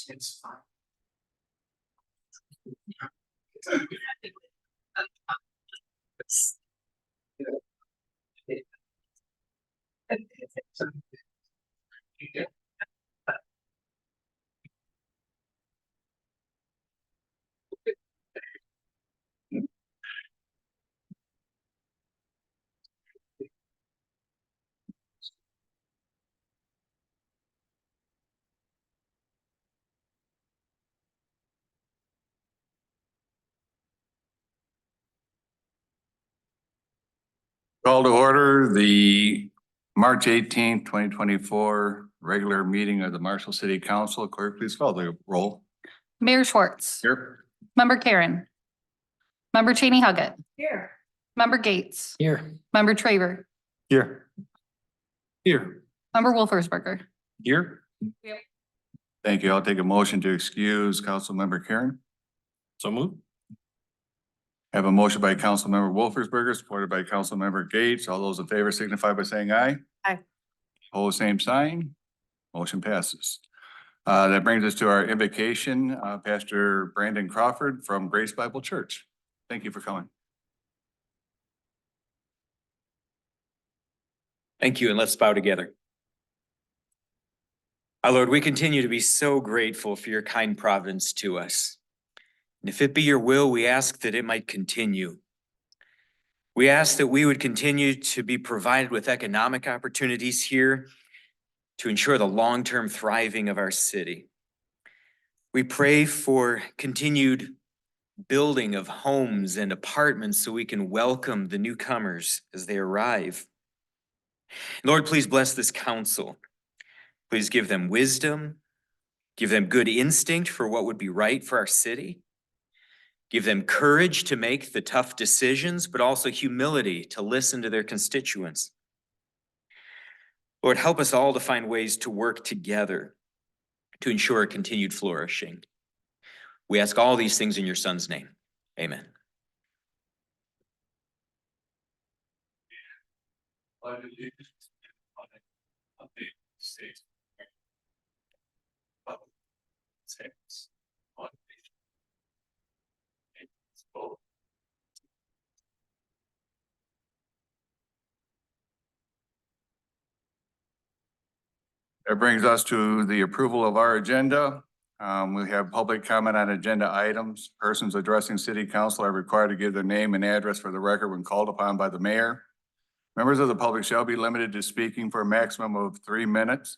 It's fine. Call to order the March 18th, 2024 regular meeting of the Marshall City Council. Clerk, please call the roll. Mayor Schwartz. Here. Member Karen. Member Cheney Huggett. Here. Member Gates. Here. Member Traver. Here. Here. Member Wolfersberger. Here. Yep. Thank you. I'll take a motion to excuse Councilmember Karen. So move. Have a motion by Councilmember Wolfersberger, supported by Councilmember Gates. All those in favor signify by saying aye. Aye. Opposed, same sign. Motion passes. That brings us to our invocation, Pastor Brandon Crawford from Grace Bible Church. Thank you for coming. Thank you, and let's bow together. Our Lord, we continue to be so grateful for your kind providence to us. And if it be your will, we ask that it might continue. We ask that we would continue to be provided with economic opportunities here to ensure the long-term thriving of our city. We pray for continued building of homes and apartments so we can welcome the newcomers as they arrive. Lord, please bless this council. Please give them wisdom, give them good instinct for what would be right for our city. Give them courage to make the tough decisions, but also humility to listen to their constituents. Lord, help us all to find ways to work together to ensure continued flourishing. We ask all these things in your Son's name. Amen. That brings us to the approval of our agenda. We have public comment on agenda items. Persons addressing city council are required to give their name and address for the record when called upon by the mayor. Members of the public shall be limited to speaking for a maximum of 3 minutes.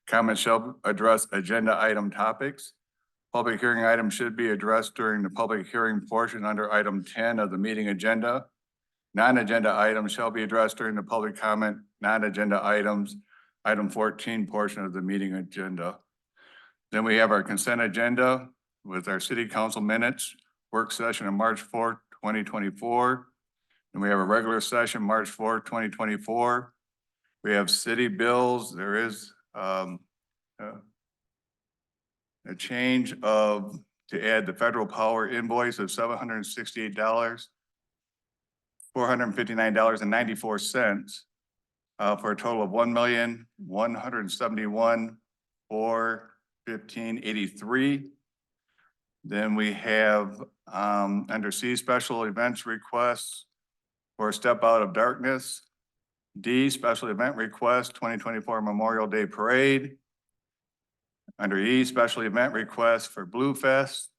Comments shall address agenda item topics. Public hearing items should be addressed during the public hearing portion under item 10 of the meeting agenda. Non-agenda items shall be addressed during the public comment, non-agenda items, item 14 portion of the meeting agenda. Then we have our consent agenda with our city council minutes, work session on March 4th, 2024. And we have a regular session, March 4th, 2024. We have city bills. There is a change of, to add the federal power invoice of $768, $459.94, for a total of $1,171,415.83. Then we have under C, special events requests for Step Out of Darkness. D, special event request 2024 Memorial Day Parade. Under E, special event request for Blue Fest.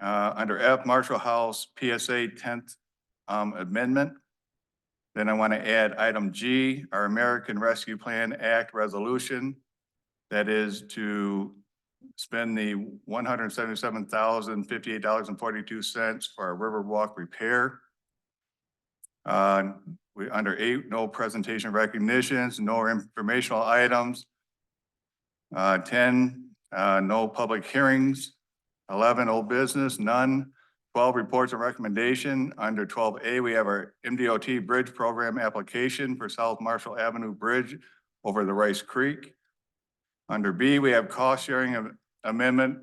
Under F, Marshall House PSA 10th amendment. Then I want to add item G, our American Rescue Plan Act resolution. That is to spend the $177,058.42 for our Riverwalk repair. We under 8, no presentation recognitions, no informational items. 10, no public hearings. 11, old business, none. 12, reports and recommendation. Under 12A, we have our MDOT Bridge Program application for South Marshall Avenue Bridge over the Rice Creek. Under B, we have cost sharing amendment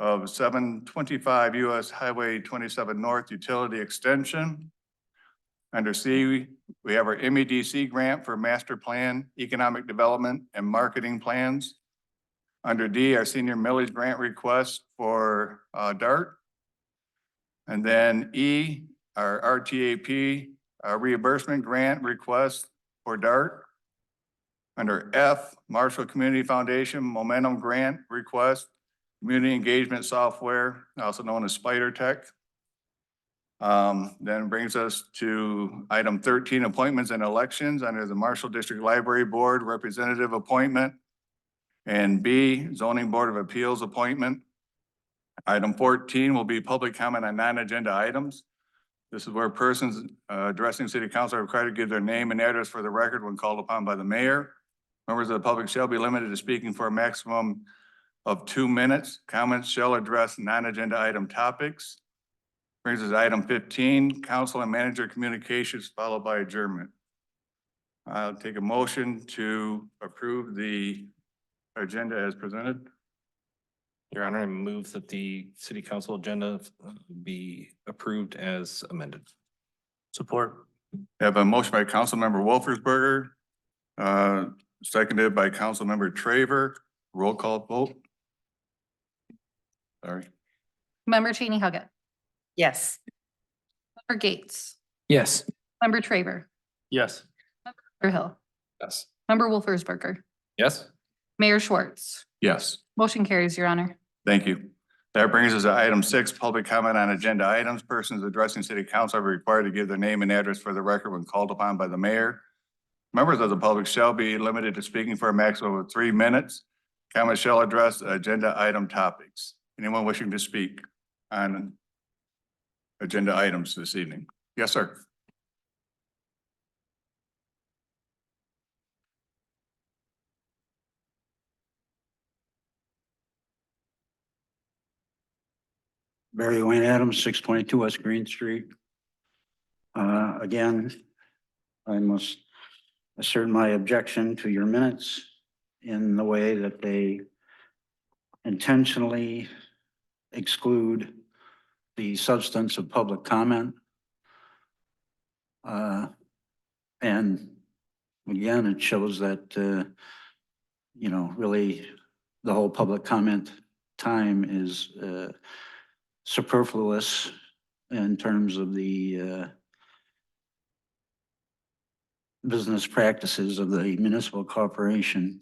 of 725 US Highway 27 North Utility Extension. Under C, we have our MEDC grant for master plan, economic development and marketing plans. Under D, our senior millage grant request for DART. And then E, our RTAP reimbursement grant request for DART. Under F, Marshall Community Foundation Momentum Grant Request, Community Engagement Software, also known as Spider Tech. Then brings us to item 13, appointments and elections under the Marshall District Library Board Representative Appointment. And B, Zoning Board of Appeals Appointment. Item 14 will be public comment on non-agenda items. This is where persons addressing city council are required to give their name and address for the record when called upon by the mayor. Members of the public shall be limited to speaking for a maximum of 2 minutes. Comments shall address non-agenda item topics. Brings us to item 15, council and manager communications, followed by adjournment. I'll take a motion to approve the agenda as presented. Your Honor, I move that the city council agenda be approved as amended. Support. I have a motion by Councilmember Wolfersberger, seconded by Councilmember Traver. Roll call vote. Sorry. Member Cheney Huggett. Yes. Member Gates. Yes. Member Traver. Yes. Hill. Yes. Member Wolfersberger. Yes. Mayor Schwartz. Yes. Motion carries, Your Honor. Thank you. That brings us to item 6, public comment on agenda items. Persons addressing city council are required to give their name and address for the record when called upon by the mayor. Members of the public shall be limited to speaking for a maximum of 3 minutes. Comments shall address agenda item topics. Anyone wishing to speak on agenda items this evening? Yes, sir. Barry Wayne Adams, 622 West Green Street. Again, I must assert my objection to your minutes in the way that they intentionally exclude the substance of public comment. And again, it shows that, really the whole public comment time is superfluous in terms of the business practices of the municipal corporation.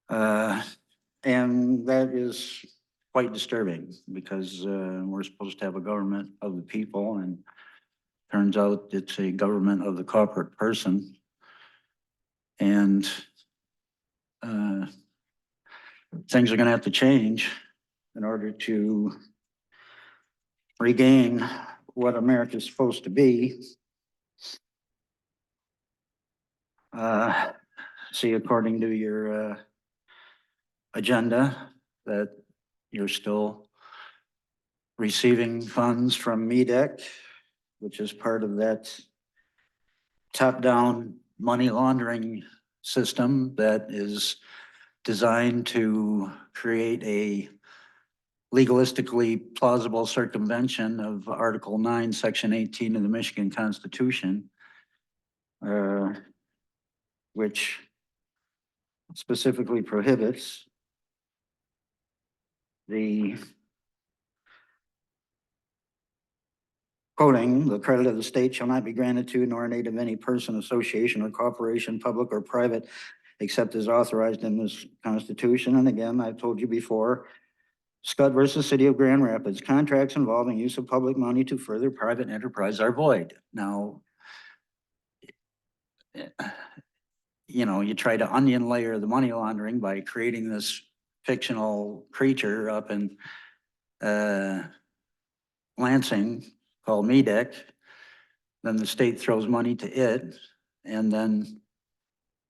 And that is quite disturbing because we're supposed to have a government of the people, and turns out it's a government of the corporate person. And things are going to have to change in order to regain what America is supposed to be. See, according to your agenda, that you're still receiving funds from MEDEC, which is part of that top-down money laundering system that is designed to create a legalistically plausible circumvention of Article 9, Section 18 of the Michigan Constitution, which specifically prohibits the quoting, the credit of the state shall not be granted to nor in aid of any person, association, or corporation, public or private, except as authorized in this Constitution. And again, I've told you before, Scott versus City of Grand Rapids, contracts involving use of public money to further private enterprise are void. Now, you try to onion layer the money laundering by creating this fictional creature up in Lansing called MEDEC. Then the state throws money to it, and then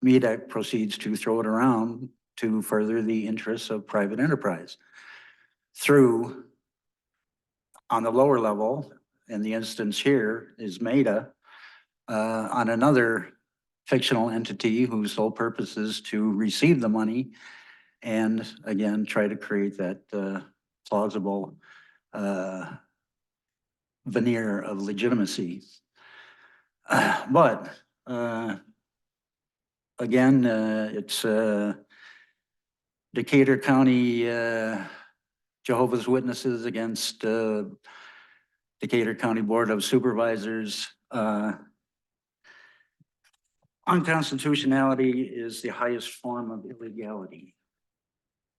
MEDEC proceeds to throw it around to further the interests of private enterprise through, on the lower level, and the instance here is MEDA, on another fictional entity whose sole purpose is to receive the money and again try to create that plausible veneer of legitimacy. But again, it's Decatur County Jehovah's Witnesses against Decatur County Board of Supervisors. Unconstitutionality is the highest form of illegality,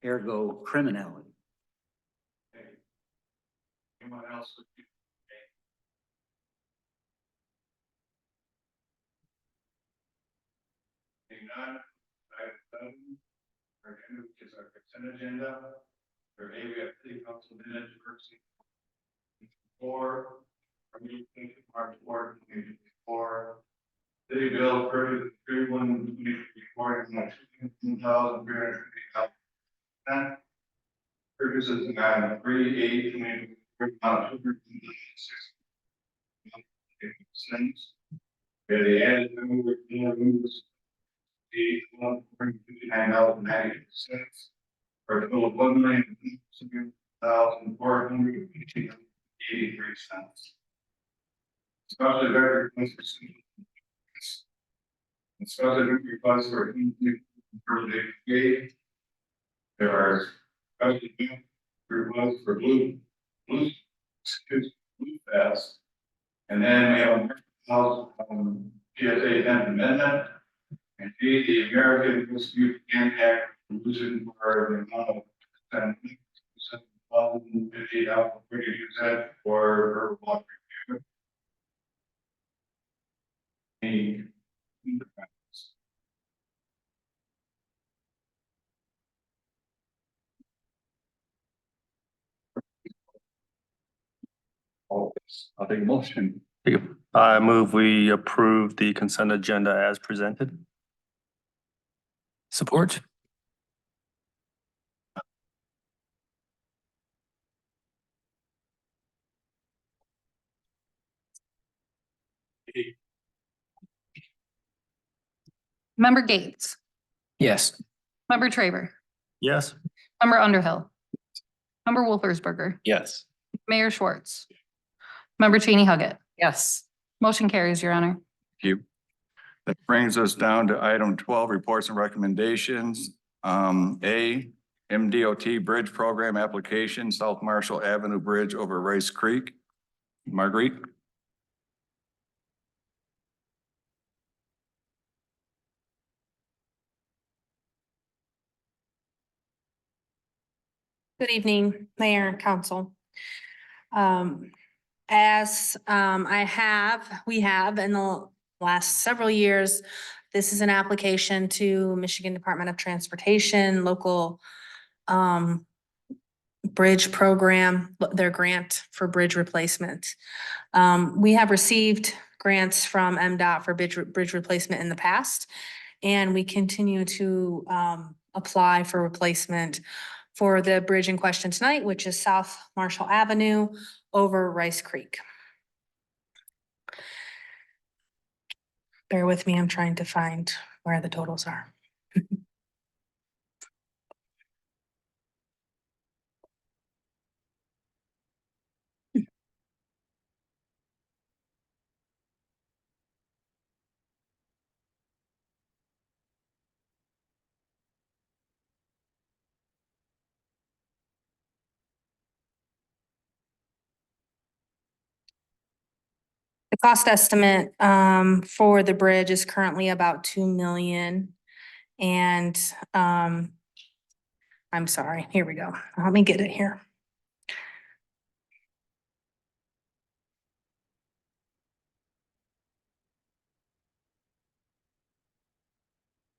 ergo criminality. Anyone else? Seeing none, item 7, our agenda, which is our consent agenda. For A, we have city council minutes, first 4, our meeting March 4th, 2024. City bill 31, 2024, $2,350,000. Purchases in item 3, 8, 2024, cents. Where the added number moves the $1,459.98 for a total of $1,000,483. Especially record especially requests for birthday. There are special requests for Blue Fest. And then we have PSA 10th Amendment. And B, the American Dispute Impact Resolution for the amount of $7,058 for water review. I'll take a motion. I move we approve the consent agenda as presented. Support? Member Gates, Yes. Member Traver, Yes. Member Underhill, Member Wolfersberger, Yes. Mayor Schwartz, Member Cheney Huggett. Yes. Motion carries, Your Honor. Thank you. That brings us down to item 12, reports and recommendations. A, MDOT Bridge Program Application, South Marshall Avenue Bridge over Rice Creek. Marguerite? Good evening, Mayor and Council. We have in the last several years, this is an application to Michigan Department of Transportation, local bridge program, their grant for bridge replacement. We have received grants from MDOT for bridge replacement in the past, and we continue to apply for replacement for the bridge in question tonight, which is South Marshall Avenue over Rice Creek. Bear with me, I'm trying to find where the totals are. The cost estimate for the bridge is currently about 2 million. And I'm sorry, here we go. Let me get it here.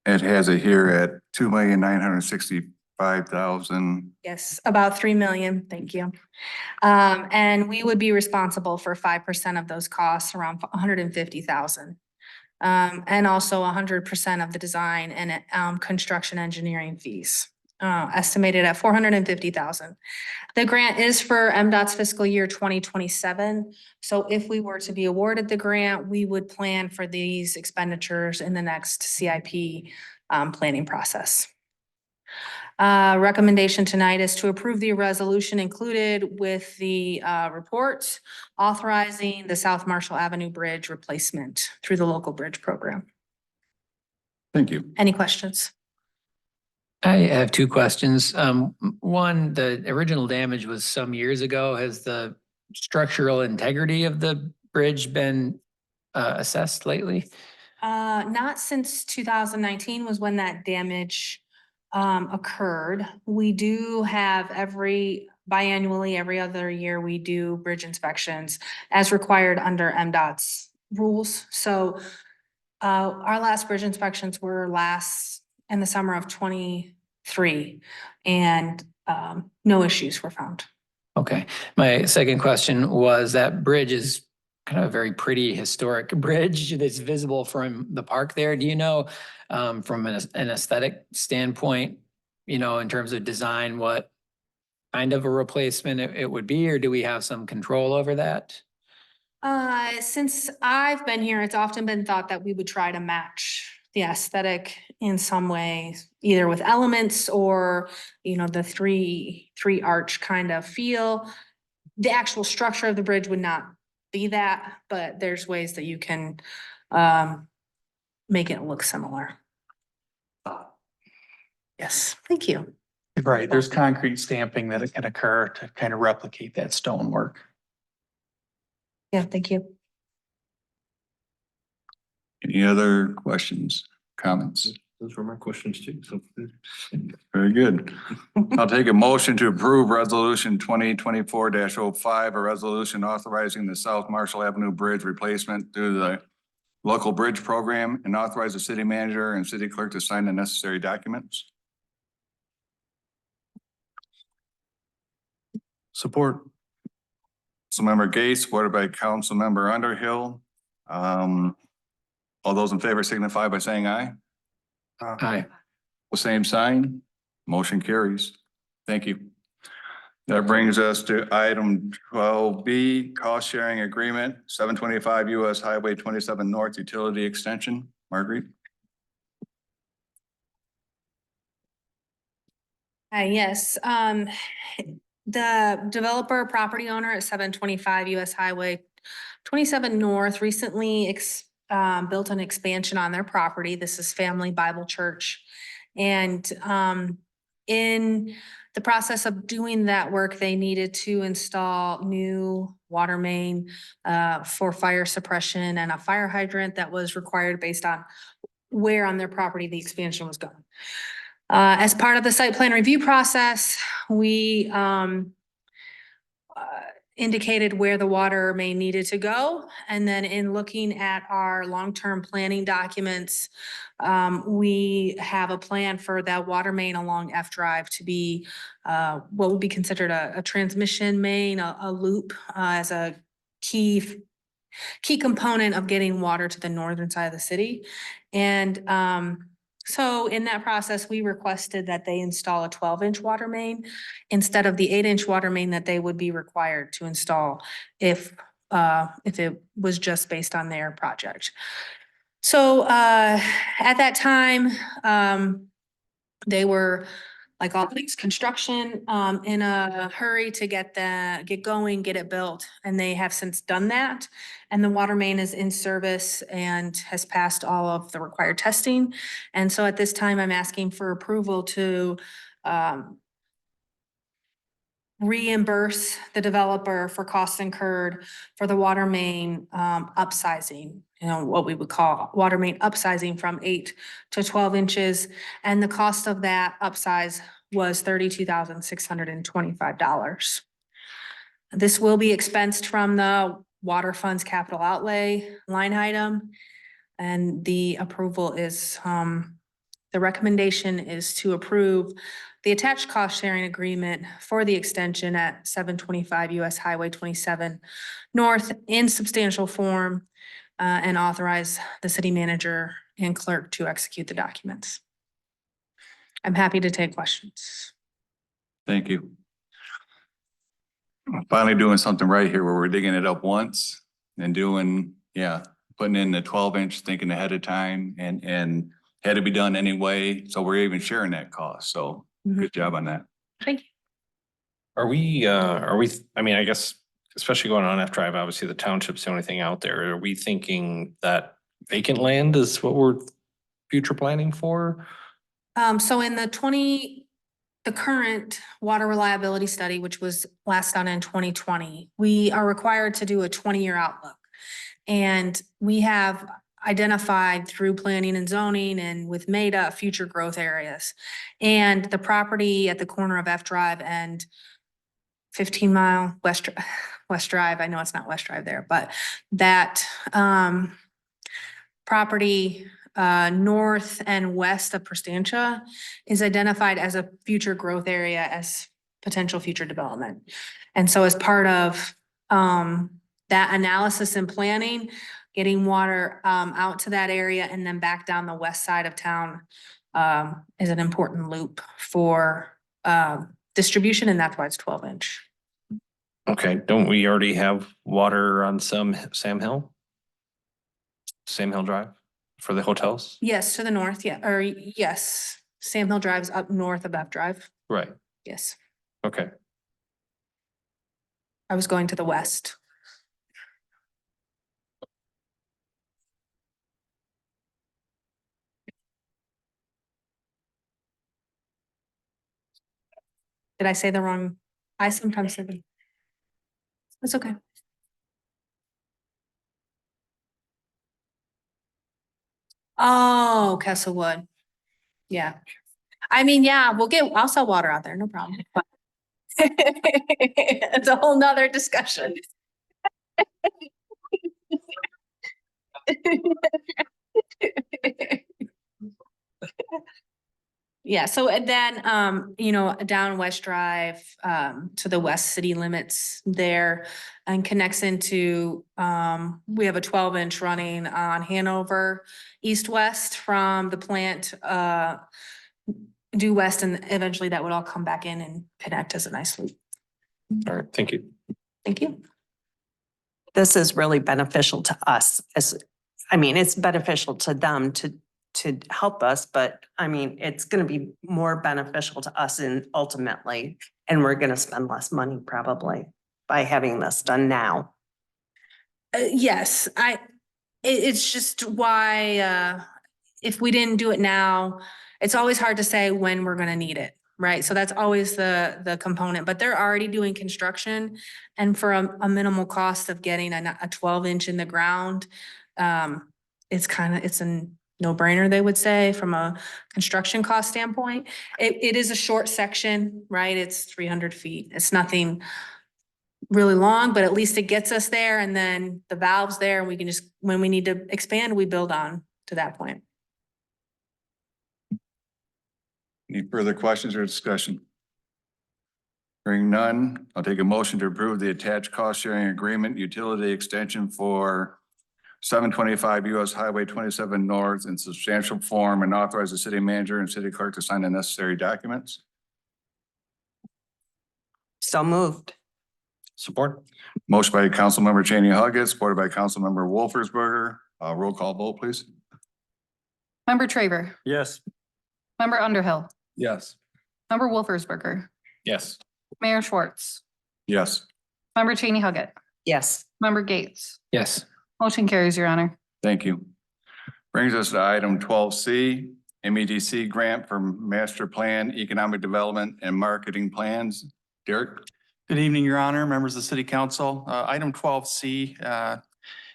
It has it here at $2,965,000. Yes, about 3 million, thank you. And we would be responsible for 5% of those costs, around 150,000. And also 100% of the design and construction engineering fees, estimated at 450,000. The grant is for MDOT's fiscal year 2027. So if we were to be awarded the grant, we would plan for these expenditures in the next CIP planning process. Recommendation tonight is to approve the resolution included with the report authorizing the South Marshall Avenue Bridge replacement through the local bridge program. Thank you. Any questions? I have two questions. One, the original damage was some years ago. Has the structural integrity of the bridge been assessed lately? Not since 2019 was when that damage occurred. We do have biannually, every other year, we do bridge inspections as required under MDOT's rules. So our last bridge inspections were in the summer of 23, and no issues were found. Okay. My second question was that bridge is kind of a very pretty historic bridge that's visible from the park there. Do you know, from an aesthetic standpoint, you know, in terms of design, what kind of a replacement it would be, or do we have some control over that? Since I've been here, it's often been thought that we would try to match the aesthetic in some way, either with elements or, you know, the three arch kind of feel. The actual structure of the bridge would not be that, but there's ways that you can make it look similar. Yes, thank you. Right, there's concrete stamping that can occur to kind of replicate that stonework. Yeah, thank you. Any other questions, comments? Those were my questions too. So Very good. I'll take a motion to approve resolution 2024-05, a resolution authorizing the South Marshall Avenue Bridge replacement through the local bridge program, and authorize the city manager and city clerk to sign the necessary documents. Support. Councilmember Gay, supported by Councilmember Underhill. All those in favor signify by saying aye. Aye. The same sign, motion carries. Thank you. That brings us to item 12B, cost sharing agreement, 725 US Highway 27 North Utility Extension. Marguerite? Yes, the developer property owner at 725 US Highway 27 North recently built an expansion on their property. This is Family Bible Church. And in the process of doing that work, they needed to install new water main for fire suppression and a fire hydrant that was required based on where on their property the expansion was going. As part of the site plan review process, we indicated where the water main needed to go. And then in looking at our long-term planning documents, we have a plan for that water main along F Drive to be what would be considered a transmission main, a loop as a key component of getting water to the northern side of the city. And so in that process, we requested that they install a 12-inch water main instead of the 8-inch water main that they would be required to install if it was just based on their project. So at that time, they were, like all things construction, in a hurry to get going, get it built, and they have since done that. And the water main is in service and has passed all of the required testing. And so at this time, I'm asking for approval to reimburse the developer for costs incurred for the water main upsizing, you know, what we would call water main upsizing from 8 to 12 inches. And the cost of that upsize was $32,625. This will be expensed from the water funds capital outlay line item. And the approval is, the recommendation is to approve the attached cost sharing agreement for the extension at 725 US Highway 27 North in substantial form, and authorize the city manager and clerk to execute the documents. I'm happy to take questions. Thank you. Finally doing something right here where we're digging it up once and doing, putting in the 12-inch, thinking ahead of time and had to be done anyway. So we're even sharing that cost. So good job on that. Thank you. Are we, I mean, I guess, especially going on F Drive, obviously the township's the only thing out there. Are we thinking that vacant land is what we're future planning for? So in the current water reliability study, which was last done in 2020, we are required to do a 20-year outlook. And we have identified through planning and zoning and with MADA future growth areas. And the property at the corner of F Drive and 15 Mile West Drive, I know it's not West Drive there, but that property north and west of Prestantia is identified as a future growth area as potential future development. And so as part of that analysis and planning, getting water out to that area and then back down the west side of town is an important loop for distribution, and that's why it's 12-inch. Okay, don't we already have water on Sam Hill? Sam Hill Drive for the hotels? Yes, to the north, yeah, or yes, Sam Hill Drive's up north of F Drive. Right, Yes, okay. I was going to the west. Did I say the wrong? I sometimes say the. It's okay. Oh, Castlewood. Yeah. I mean, yeah, I'll sell water out there, no problem. But it's a whole nother discussion. Yeah, so and then, down West Drive, to the west city limits there and connects into, we have a 12-inch running on Hanover, east-west from the plant, due west, and eventually that would all come back in and connect as a nice loop. All right, thank you. Thank you. This is really beneficial to us it's beneficial to them to help us, but I mean, it's going to be more beneficial to us ultimately, and we're going to spend less money probably by having this done now. Yes, it's just why, if we didn't do it now, it's always hard to say when we're gonna need it, right? So that's always the component, but they're already doing construction. And for a minimal cost of getting a 12-inch in the ground, it's a no-brainer, they would say, from a construction cost standpoint. It is a short section, right? It's 300 feet. It's nothing really long, but at least it gets us there, and then the valve's there, and we can just, when we need to expand, we build on to that point. Any further questions or discussion? Hearing none, I'll take a motion to approve the attached cost sharing agreement utility extension for 725 US Highway 27 North in substantial form, and authorize the city manager and city clerk to sign the necessary documents. So moved. Support? Motion by Councilmember Cheney Huggett, supported by Councilmember Wolfersberger. Roll call vote, please. Member Traver, Yes. Member Underhill, Yes. Member Wolfersberger, Yes. Mayor Schwartz, Yes, Member Cheney Huggett, Yes. Member Gates. Yes. Motion carries, Your Honor. thank you. Brings us to item 12C, MEDC grant for master plan, economic development and marketing plans. Derek? Good evening, Your Honor, members of the City Council. Item 12C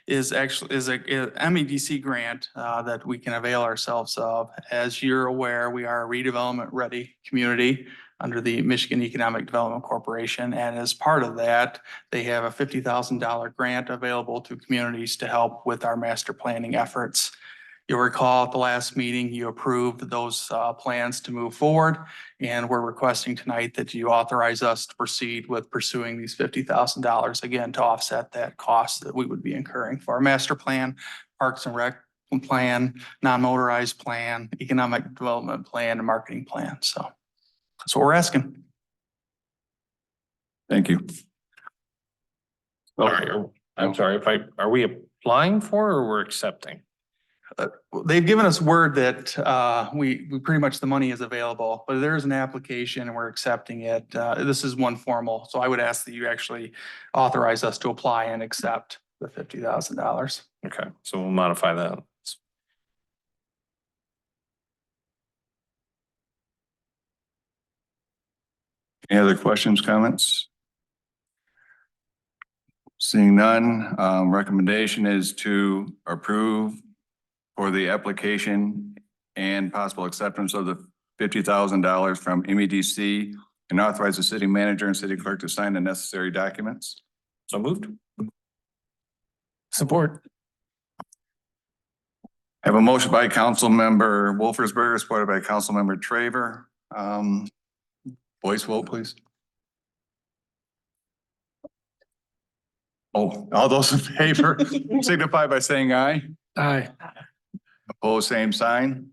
is a MEDC grant that we can avail ourselves of. As you're aware, we are a redevelopment-ready community under the Michigan Economic Development Corporation. And as part of that, they have a $50,000 grant available to communities to help with our master planning efforts. You'll recall at the last meeting, you approved those plans to move forward. And we're requesting tonight that you authorize us to proceed with pursuing these $50,000 again to offset that cost that we would be incurring for our master plan, Parks and Rec plan, non-motorized plan, economic development plan, and marketing plan. So that's what we're asking. Thank you. I'm sorry, are we applying for or we're accepting? They've given us word that we pretty much the money is available, but there is an application and we're accepting it. This is one formal, so I would ask that you actually authorize us to apply and accept the $50,000. Okay, so we'll modify that. Any other questions, comments? Seeing none, recommendation is to approve for the application and possible acceptance of the $50,000 from MEDC and authorize the city manager and city clerk to sign the necessary documents. So moved. Support. Have a motion by Council Member Wolfersberger, supported by Council Member Traver. Voice vote, please. Oh, all those in favor signify by saying aye. Aye. Opposed, same sign.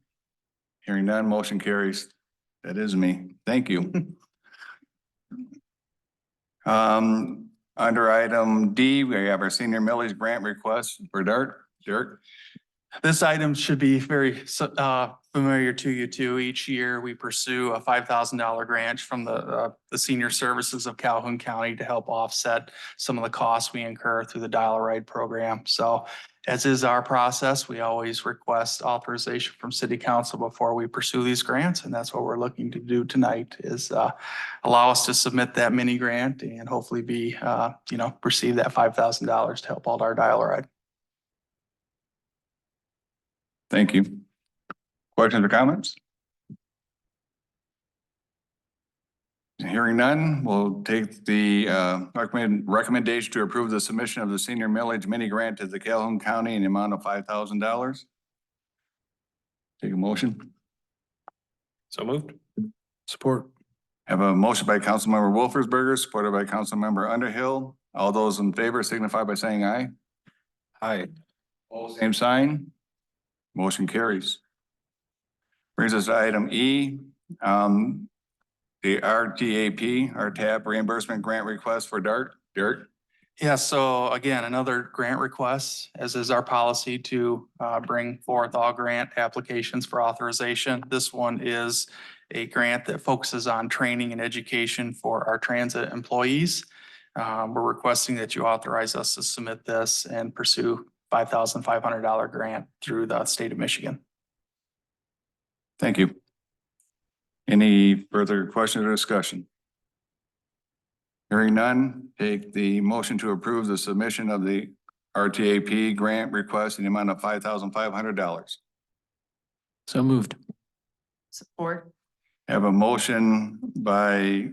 Hearing none, motion carries. That is me. Thank you. Under item D, we have our senior millage grant request for Dirk. This item should be very familiar to you too. Each year, we pursue a $5,000 grant from the senior services of Calhoun County to help offset some of the costs we incur through the Dial-A-Ride program. So as is our process, we always request authorization from city council before we pursue these grants. And that's what we're looking to do tonight is allow us to submit that mini grant and hopefully be, receive that $5,000 to help out our Dial-A-Ride. Thank you. Questions or comments? Hearing none, we'll take the recommendation to approve the submission of the senior millage mini grant to the Calhoun County in the amount of $5,000. Take a motion. So moved. Support. Have a motion by Councilmember Wolfersberger, supported by Councilmember Underhill. All those in favor signify by saying aye. Aye. All same sign. Motion carries. Brings us to item E, the RTAP reimbursement grant request for Dirk. Yeah, so again, another grant request, as is our policy to bring forth all grant applications for authorization. This one is a grant that focuses on training and education for our transit employees. We're requesting that you authorize us to submit this and pursue $5,500 grant through the state of Michigan. Thank you. Any further questions or discussion? Hearing none, take the motion to approve the submission of the RTAP grant request in the amount of $5,500. So moved. Support. Have a motion by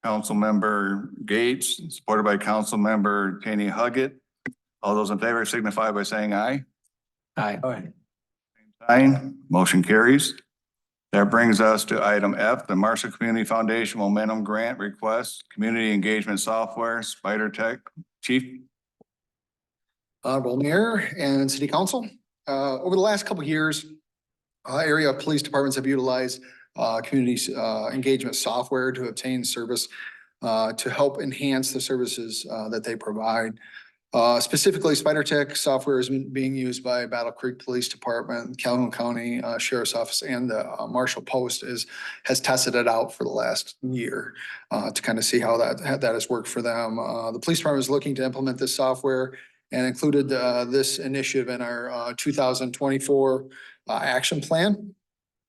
Councilmember Gates, supported by Councilmember Tanny Huggett. All those in favor signify by saying aye. Aye. Aye. Motion carries. That brings us to item F, the Marshall Community Foundation Momentum Grant Request, Community Engagement Software, Spider Tech. Chief. Honorable Mayor and City Council, over the last couple of years, area police departments have utilized community engagement software to obtain service to help enhance the services that they provide. Specifically, Spider Tech software is being used by Battle Creek Police Department, Calhoun County Sheriff's Office, and the Marshall Post has tested it out for the last year to kind of see how that has worked for them. The police department is looking to implement this software and included this initiative in our 2024 action plan,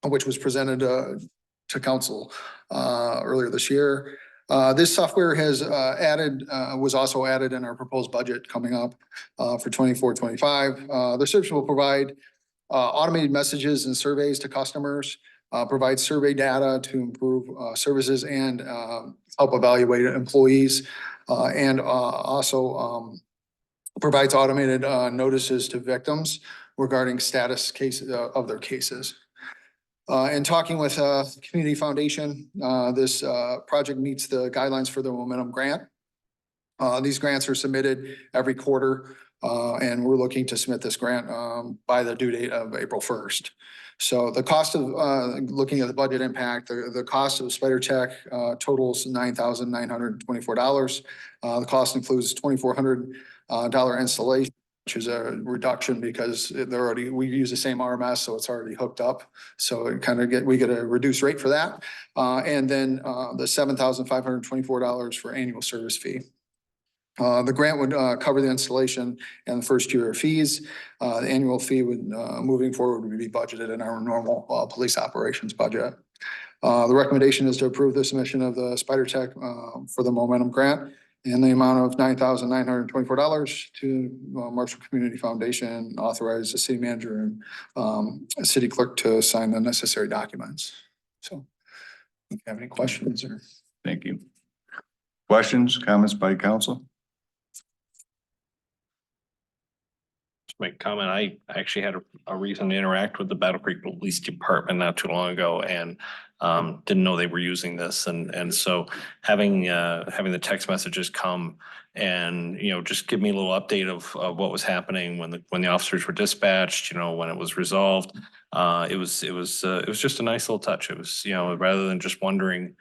which was presented to council earlier this year. This software has was also added in our proposed budget coming up for 24-25. The service will provide automated messages and surveys to customers, provide survey data to improve services and help evaluate employees, and also provides automated notices to victims regarding status cases of their cases. In talking with Community Foundation, this project meets the guidelines for the Momentum Grant. These grants are submitted every quarter, and we're looking to submit this grant by the due date of April 1st. So the cost of looking at the budget impact, the cost of Spider Tech totals $9,924. The cost includes $2,400 installation, which is a reduction because we use the same RMS, so it's already hooked up. So it kind of we get a reduced rate for that. And then the $7,524 for annual service fee. The grant would cover the installation and the first year of fees. The annual fee would, moving forward, would be budgeted in our normal police operations budget. The recommendation is to approve the submission of the Spider Tech for the Momentum Grant in the amount of $9,924 to Marshall Community Foundation, authorize the city manager and city clerk to sign the necessary documents. So, if you have any questions or? Thank you. Questions, comments by council? Make a comment. I actually had a reason to interact with the Battle Creek Police Department not too long ago and didn't know they were using this. And so having the text messages come and, just give me a little update of what was happening when the officers were dispatched, when it was resolved. It was just a nice little touch. It was, rather than just wondering,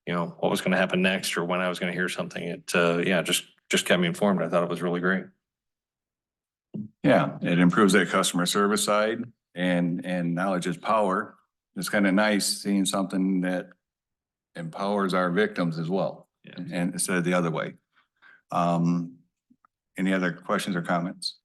what was going to happen next or when I was going to hear something, it, just kept me informed. I thought it was really great. Yeah, it improves that customer service side and knowledge is power. It's kind of nice seeing something that empowers our victims as well. Yeah. And instead of the other way. Any other questions or comments?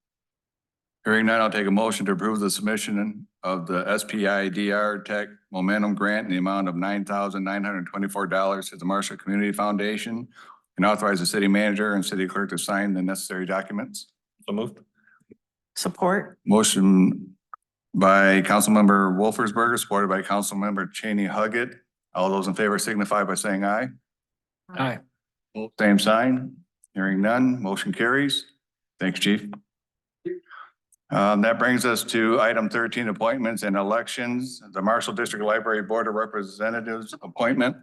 Hearing none, I'll take a motion to approve the submission of the SPI-DR Tech Momentum Grant in the amount of $9,924 to the Marshall Community Foundation and authorize the city manager and city clerk to sign the necessary documents. So moved. Support. Motion by Councilmember Wolfersberger, supported by Councilmember Cheney Huggett. All those in favor signify by saying aye. Aye. Same sign. Hearing none, motion carries. Thanks, chief. That brings us to item 13, appointments and elections. The Marshall District Library Board of Representatives appointment.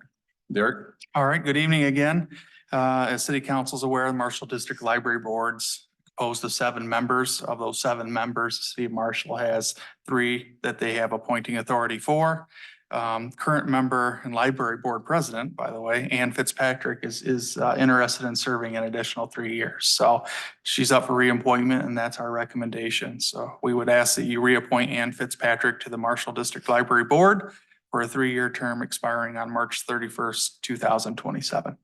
Derek? All right, good evening again. As city council is aware, the Marshall District Library Board's composed of 7 members. Of those 7 members, the city of Marshall has 3 that they have appointing authority for. Current member and library board president, by the way, Ann Fitzpatrick is interested in serving an additional 3 years. So she's up for reappointment and that's our recommendation. So we would ask that you reappoint Ann Fitzpatrick to the Marshall District Library Board for a 3-year term expiring on March 31st, 2027.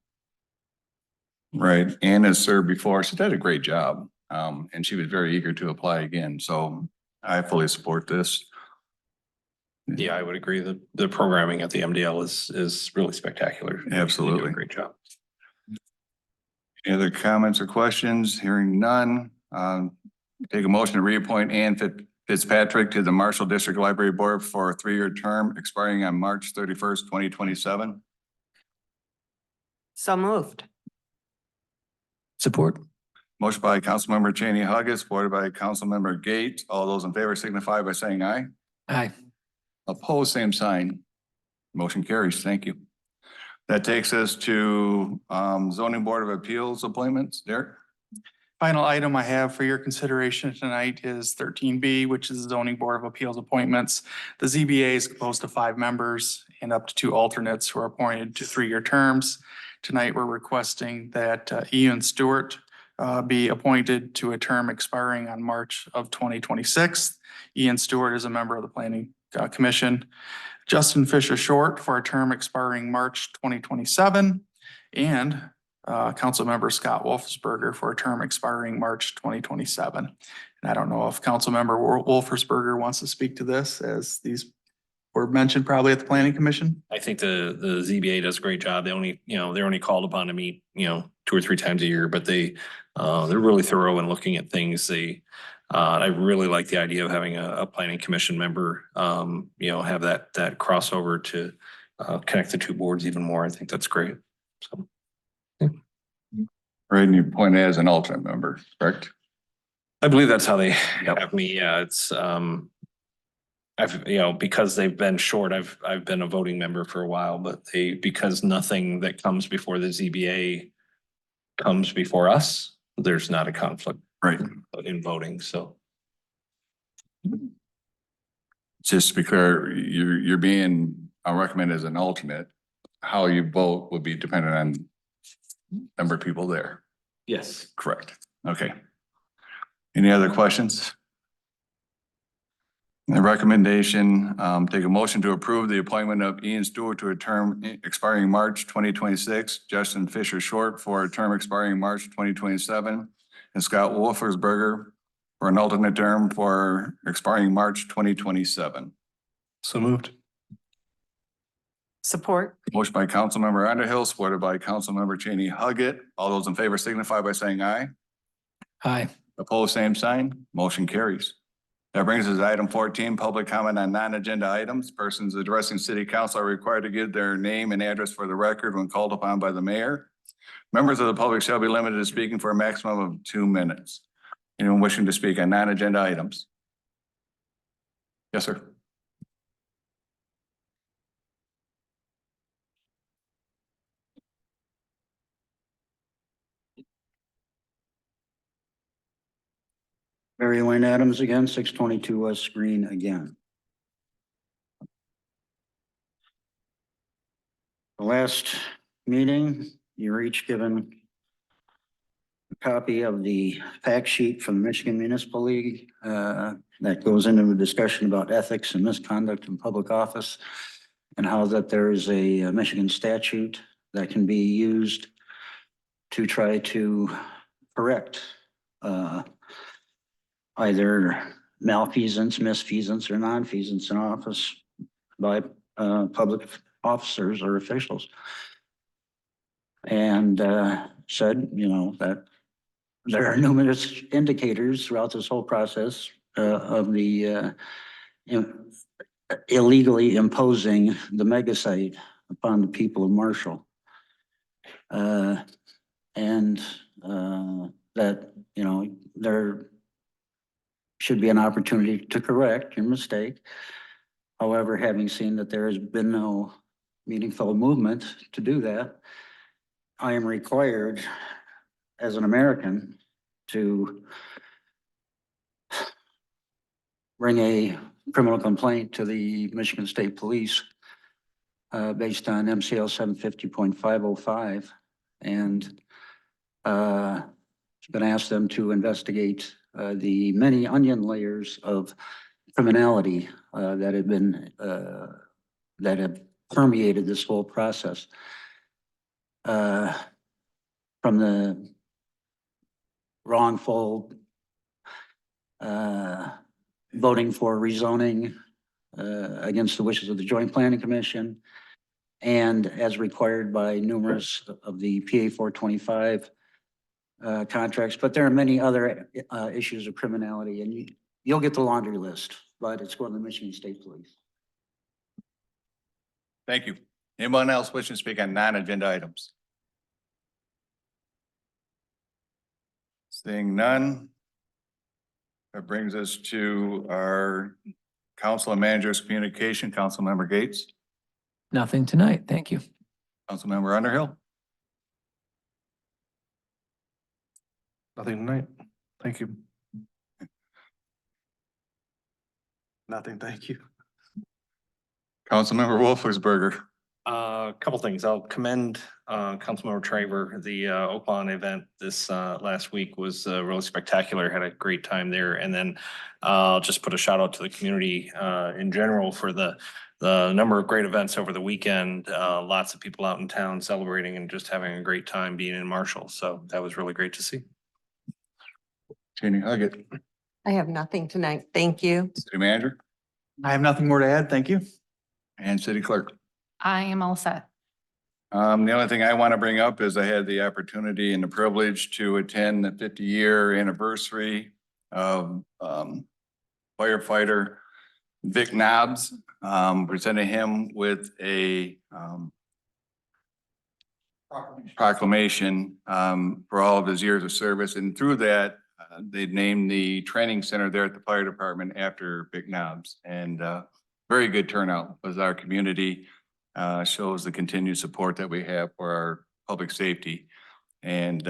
Right. Ann has served before. She did a great job. And she was very eager to apply again. So I fully support this. Yeah, I would agree. The programming at the MDL is really spectacular. They do a Absolutely. great job. Any other comments or questions? Hearing none. Take a motion to reappoint Ann Fitzpatrick to the Marshall District Library Board for a 3-year term expiring on March 31st, 2027. So moved. Support. Motion by Councilmember Cheney Huggett, supported by Councilmember Gates. All those in favor signify by saying aye. Aye. Opposed, same sign. Motion carries. Thank you. That takes us to Zoning Board of Appeals appointments. Derek? Final item I have for your consideration tonight is 13B, which is the Zoning Board of Appeals appointments. The ZBA is composed of 5 members and up to 2 alternates who are appointed to 3-year terms. Tonight, we're requesting that Ian Stewart be appointed to a term expiring on March of 2026. Ian Stewart is a member of the Planning Commission. Justin Fisher Short for a term expiring March 2027. And Councilmember Scott Wolfersberger for a term expiring March 2027. And I don't know if Councilmember Wolfersberger wants to speak to this, as these were mentioned probably at the Planning Commission. I think the ZBA does a great job. They only, they're only called upon to meet, 2 or 3 times a year, but they're really thorough in looking at things. I really like the idea of having a planning commission member, have that crossover to connect the 2 boards even more. I think that's great. So. Right, and you appointed as an alternate member, correct? I believe that's how they have me. Yeah, it's, I've, because they've been short, I've been a voting member for a while, but because nothing that comes before the ZBA comes before us, there's not a conflict. Right. In voting, so. Just to be clear, you're being recommended as an alternate. How you vote would be dependent on number of people there. Yes. Correct. Okay. Any other questions? The recommendation, take a motion to approve the appointment of Ian Stewart to a term expiring March 2026, Justin Fisher Short for a term expiring March 2027, and Scott Wolfersberger for an alternate term for expiring March 2027. So moved. Support. Motion by Councilmember Underhill, supported by Councilmember Cheney Huggett. All those in favor signify by saying aye. Aye. Opposed, same sign. Motion carries. That brings us to item 14, public comment on non-agenda items. Persons addressing city council are required to give their name and address for the record when called upon by the mayor. Members of the public shall be limited to speaking for a maximum of 2 minutes. Anyone wishing to speak on non-agenda items? Yes, sir. Mary Wayne Adams again, 622 West Green again. The last meeting, you were each given a copy of the fact sheet from the Michigan Municipal League that goes into a discussion about ethics and misconduct in public office and how that there is a Michigan statute that can be used to try to correct either malfeasance, misfeasance, or nonfeasance in office by public officers or officials. And said, you know, that there are numerous indicators throughout this whole process of the illegally imposing the mega site upon the people of Marshall. And that, you know, there should be an opportunity to correct your mistake. However, having seen that there has been no meaningful movement to do that, I am required as an American to bring a criminal complaint to the Michigan State Police based on MCL 750.505. And I'm going to ask them to investigate the many onion layers of criminality that have been, that have permeated this whole process. From the wrongful voting for rezoning against the wishes of the Joint Planning Commission, and as required by numerous of the PA 425 contracts, but there are many other issues of criminality, and you'll get the laundry list, but it's going to the Michigan State Police. Thank you. Anyone else wishing to speak on non-agenda items? Seeing none. That brings us to our council and managers communication. Councilmember Gates, Nothing tonight. Thank you. Councilmember Underhill. Nothing tonight. Thank you. Nothing, thank you. Councilmember Wolfersberger. A couple things. I'll commend Councilmember Traver. The Oakland event this last week was really spectacular. Had a great time there. And then I'll just put a shout out to the community in general for the number of great events over the weekend. Lots of people out in town celebrating and just having a great time being in Marshall. So that was really great to see. Cheney Huggett, I have nothing tonight. Thank you. city manager, I have nothing more to add. Thank you. and city clerk. I am all set. The only thing I want to bring up is I had the opportunity and the privilege to attend the 50-year anniversary of firefighter Vic Knobs. Presented him with a proclamation for all of his years of service. And through that, they named the training center there at the fire department after Vic Knobs. And very good turnout as our community shows the continued support that we have for our public safety. And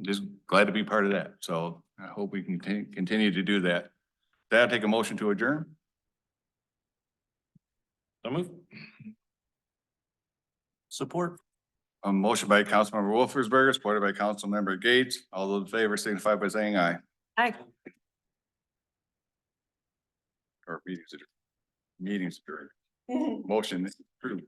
just glad to be part of that. So I hope we can continue to do that. That'll take a motion to adjourn. So move. Support. A motion by Councilmember Wolfersberger, supported by Councilmember Gates. All those in favor signify by saying aye. Aye. Or meetings adjourned. Motion is approved.